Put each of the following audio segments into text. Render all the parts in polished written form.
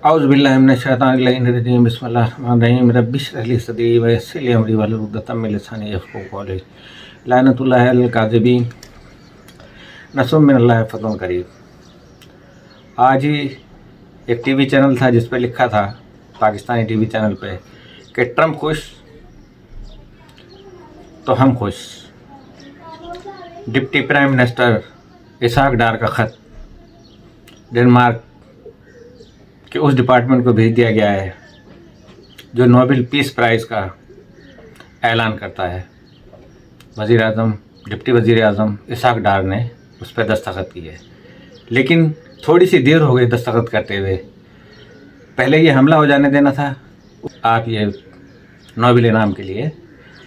اعوذ باللہ من الشیطان الرجیم بسم اللہ الرحمن الرحیم رب اشرح لی صدری ویسر لی امری واحلل عقدۃ من لسانی یفقهوا قولی لعنۃ اللہ علی الکاذبین نصر من اللہ فتح قریب۔ آج ہی ایک ٹی وی چینل تھا جس پہ لکھا تھا، پاکستانی ٹی وی چینل پہ، کہ ٹرمپ خوش تو ہم خوش۔ Deputy prime minister Ishaq Dar کا خط ڈنمارک کہ اس ڈپارٹمنٹ کو بھیج دیا گیا ہے جو نوبل پیس پرائز کا اعلان کرتا ہے۔ وزیر اعظم، ڈپٹی وزیر اعظم اسحاق ڈار نے اس پہ دستخط کیے، لیکن تھوڑی سی دیر ہو گئی دستخط کرتے ہوئے۔ پہلے یہ حملہ ہو جانے دینا تھا، آپ یہ نوبل انعام کے لیے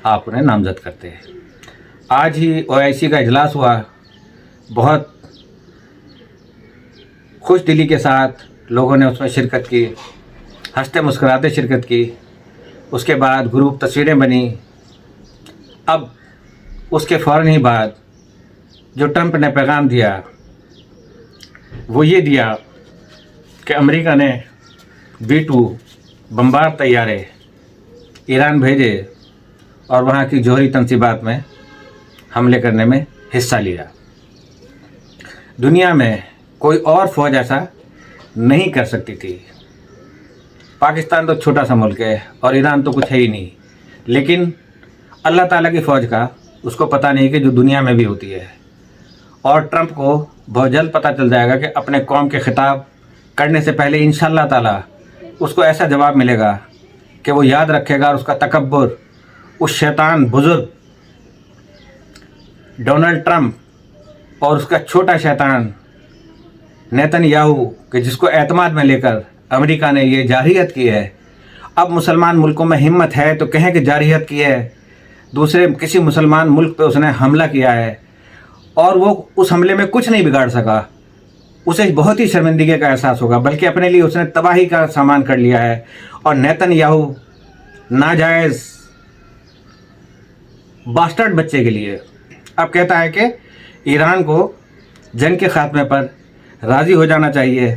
آپ انہیں نامزد کرتے ہیں۔ آج ہی OIC کا اجلاس ہوا، بہت خوش دلی کے ساتھ لوگوں نے اس میں شرکت کی، ہنستے مسکراتے شرکت کی۔ اس کے بعد گروپ تصویریں بنی۔ اب اس کے فوراً ہی بعد جو ٹرمپ نے پیغام دیا وہ یہ دیا کہ امریکہ نے B-2 بمبار طیارے ایران بھیجے اور وہاں کی جوہری تنصیبات میں حملے کرنے میں حصہ لیا۔ دنیا میں کوئی اور فوج ایسا نہیں کر سکتی تھی۔ پاکستان تو چھوٹا سا ملک ہے اور ایران تو کچھ ہے ہی نہیں، لیکن اللہ تعالیٰ کی فوج کا اس کو پتہ نہیں کہ جو دنیا میں بھی ہوتی ہے۔ اور ٹرمپ کو بہت جلد پتہ چل جائے گا کہ اپنے قوم کے خطاب کرنے سے پہلے انشاءاللہ تعالیٰ اس کو ایسا جواب ملے گا کہ وہ یاد رکھے گا، اور اس کا تکبر اس شیطان بزرگ ڈونلڈ ٹرمپ اور اس کا چھوٹا شیطان نیتن یاہو، کہ جس کو اعتماد میں لے کر امریکہ نے یہ جارحیت کی ہے۔ اب مسلمان ملکوں میں ہمت ہے تو کہیں کہ جارحیت کی ہے، دوسرے کسی مسلمان ملک پہ اس نے حملہ کیا ہے اور وہ اس حملے میں کچھ نہیں بگاڑ سکا، اسے بہت ہی شرمندگی کا احساس ہوگا، بلکہ اپنے لیے اس نے تباہی کا سامان کر لیا ہے۔ اور نیتن یاہو ناجائز باسٹرڈ بچے کے لیے اب کہتا ہے کہ ایران کو جنگ کے خاتمے پر راضی ہو جانا چاہیے،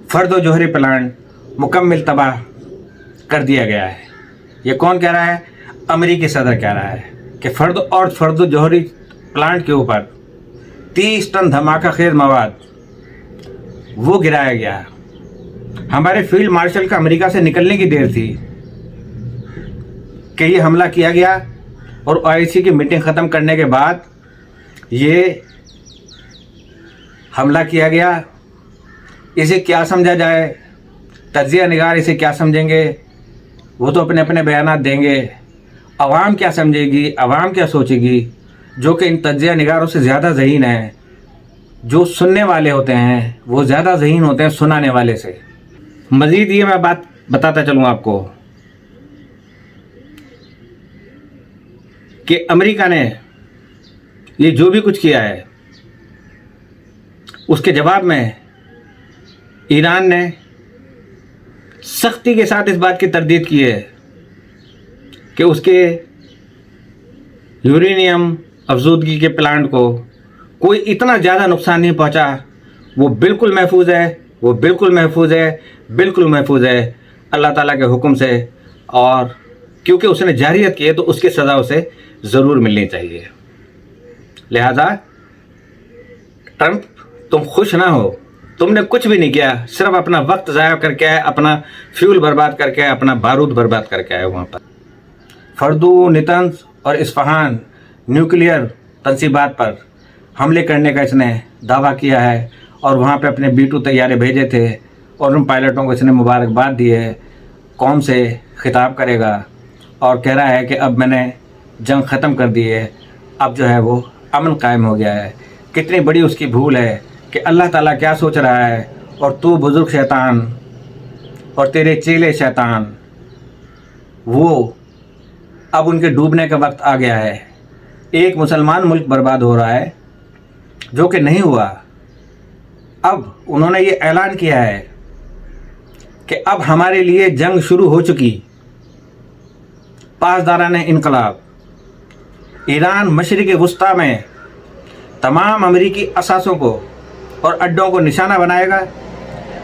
فرد و جوہری پلانٹ مکمل تباہ کر دیا گیا ہے۔ یہ کون کہہ رہا ہے؟ امریکی صدر کہہ رہا ہے کہ فرد و جوہری پلانٹ کے اوپر 30 ٹن دھماکہ خیز مواد وہ گرایا گیا۔ ہمارے فیلڈ مارشل کا امریکہ سے نکلنے کی دیر تھی کہ یہ حملہ کیا گیا، اور OIC کی میٹنگ ختم کرنے کے بعد یہ حملہ کیا گیا۔ اسے کیا سمجھا جائے؟ تجزیہ نگار اسے کیا سمجھیں گے؟ وہ تو اپنے اپنے بیانات دیں گے۔ عوام کیا سمجھے گی؟ عوام کیا سوچے گی؟ جو کہ ان تجزیہ نگاروں سے زیادہ ذہین ہیں۔ جو سننے والے ہوتے ہیں وہ زیادہ ذہین ہوتے ہیں سنانے والے سے۔ مزید یہ میں بات بتاتا چلوں آپ کو کہ امریکہ نے یہ جو بھی کچھ کیا ہے اس کے جواب میں ایران نے سختی کے ساتھ اس بات کی تردید کی ہے کہ اس کے یورینیم افزودگی کے پلانٹ کو کوئی اتنا زیادہ نقصان نہیں پہنچا، وہ بالکل محفوظ ہے، وہ بالکل محفوظ ہے، بالکل محفوظ ہے اللہ تعالیٰ کے حکم سے۔ اور کیونکہ اس نے جارحیت کی ہے تو اس کی سزا اسے ضرور ملنی چاہیے۔ لہذا ٹرمپ، تم خوش نہ ہو، تم نے کچھ بھی نہیں کیا، صرف اپنا وقت ضائع کر کے آئے، اپنا فیول برباد کر کے آئے، اپنا بارود برباد کر کے آئے وہاں پر۔ فردو، نتنز اور اصفہان نیوکلیئر تنصیبات پر حملے کرنے کا اس نے دعویٰ کیا ہے، اور وہاں پہ اپنے B-2 طیارے بھیجے تھے، اور ان پائلٹوں کو اس نے مبارکباد دی ہے، قوم سے خطاب کرے گا اور کہہ رہا ہے کہ اب میں نے جنگ ختم کر دی ہے، اب جو ہے وہ امن قائم ہو گیا ہے۔ کتنی بڑی اس کی بھول ہے کہ اللہ تعالیٰ کیا سوچ رہا ہے، اور تو بزرگ شیطان اور تیرے چیلے شیطان، وہ اب ان کے ڈوبنے کا وقت آ گیا ہے۔ ایک مسلمان ملک برباد ہو رہا ہے جو کہ نہیں ہوا۔ اب انہوں نے یہ اعلان کیا ہے کہ اب ہمارے لیے جنگ شروع ہو چکی۔ پاسداران انقلاب، ایران مشرق وسطیٰ میں تمام امریکی اثاثوں کو اور اڈوں کو نشانہ بنائے گا،